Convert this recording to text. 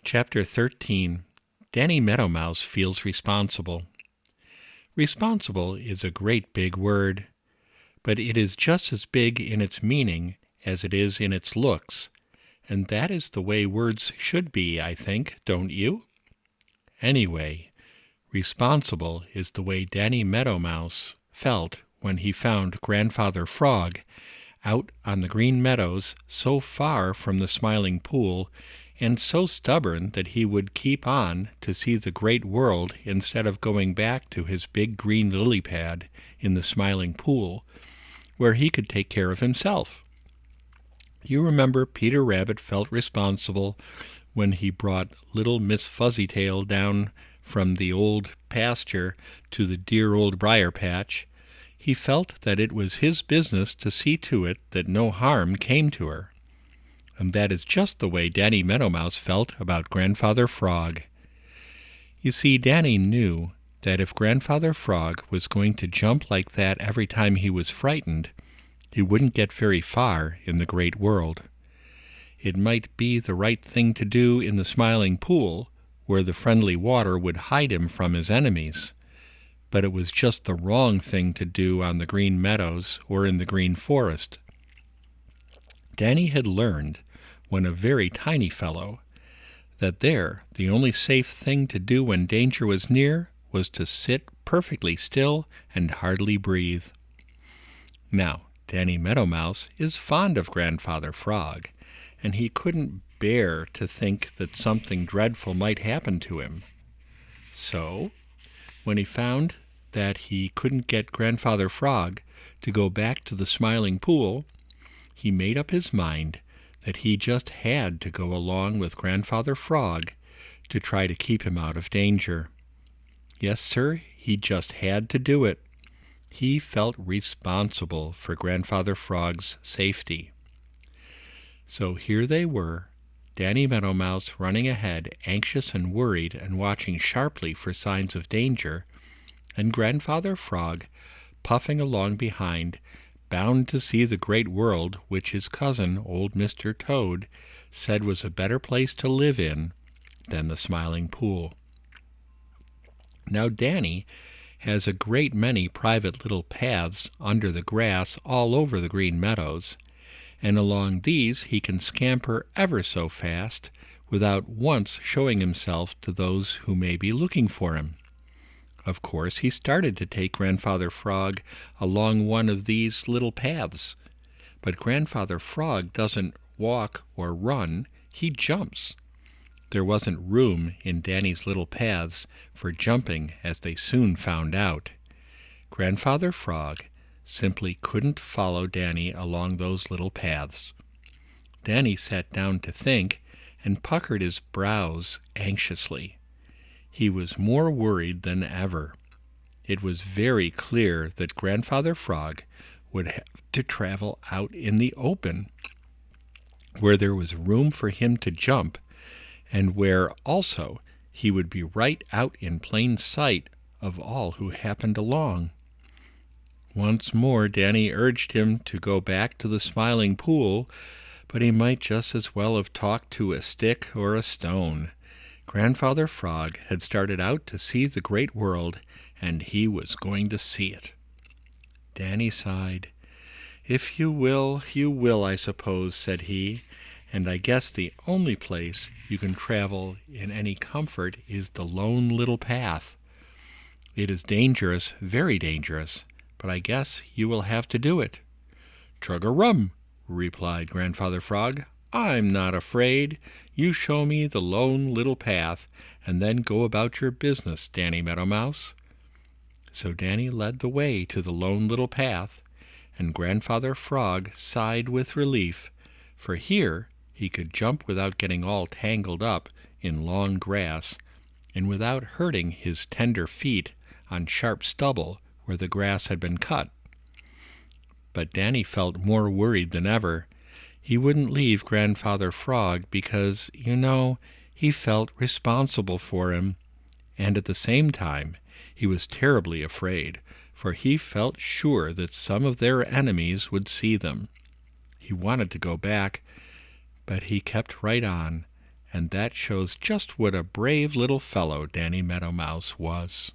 Chapter 13. Danny Meadow Mouse Feels Responsible. Responsible is a great big word, but it is just as big in its meaning as it is in its looks, and that is the way words should be, I think, don't you? Anyway, responsible is the way Danny Meadow Mouse felt when he found Grandfather Frog out on the Green Meadows so far from the Smiling Pool and so stubborn that he would keep on to see the great world instead of going back to his big green lily pad in the Smiling Pool, where he could take care of himself. You remember Peter Rabbit felt responsible when he brought little Miss Fuzzytail down from the old pasture to the dear old briar patch. He felt that it was his business to see to it that no harm came to her. And that is just the way Danny Meadow Mouse felt about Grandfather Frog. You see, Danny knew that if Grandfather Frog was going to jump like that every time he was frightened, he wouldn't get very far in the great world. It might be the right thing to do in the Smiling Pool, where the friendly water would hide him from his enemies, but it was just the wrong thing to do on the Green Meadows or in the Green Forest. Danny had learned, when a very tiny fellow, that there the only safe thing to do when danger was near was to sit perfectly still and hardly breathe. Now, Danny Meadow Mouse is fond of Grandfather Frog, and he couldn't bear to think that something dreadful might happen to him. So, when he found that he couldn't get Grandfather Frog to go back to the Smiling Pool, he made up his mind that he just had to go along with Grandfather Frog to try to keep him out of danger. Yes, sir, he just had to do it. He felt responsible for Grandfather Frog's safety. So here they were, Danny Meadow Mouse running ahead, anxious and worried and watching sharply for signs of danger, and Grandfather Frog puffing along behind, bound to see the great world which his cousin, old Mr. Toad, said was a better place to live in than the Smiling Pool. Now Danny has a great many private little paths under the grass all over the Green Meadows, and along these he can scamper ever so fast without once showing himself to those who may be looking for him. Of course, he started to take Grandfather Frog along one of these little paths, but Grandfather Frog doesn't walk or run, he jumps. There wasn't room in Danny's little paths for jumping, as they soon found out. Grandfather Frog simply couldn't follow Danny along those little paths. Danny sat down to think and puckered his brows anxiously. He was more worried than ever. It was very clear that Grandfather Frog would have to travel out in the open, where there was room for him to jump, and where also he would be right out in plain sight of all who happened along. Once more Danny urged him to go back to the Smiling Pool, but he might just as well have talked to a stick or a stone. Grandfather Frog had started out to see the great world, and he was going to see it. Danny sighed. "If you will, you will, I suppose," said he, "and I guess the only place you can travel in any comfort is the Lone Little Path. It is dangerous, very dangerous, but I guess you will have to do it." "Chug-a-rum," replied Grandfather Frog. "I'm not afraid. You show me the Lone Little Path, and then go about your business, Danny Meadow Mouse." So Danny led the way to the Lone Little Path, and Grandfather Frog sighed with relief, for here he could jump without getting all tangled up in long grass, and without hurting his tender feet on sharp stubble where the grass had been cut. But Danny felt more worried than ever. He wouldn't leave Grandfather Frog because, he felt responsible for him, and at the same time he was terribly afraid, for he felt sure that some of their enemies would see them. He wanted to go back, but he kept right on, and that shows just what a brave little fellow Danny Meadow Mouse was.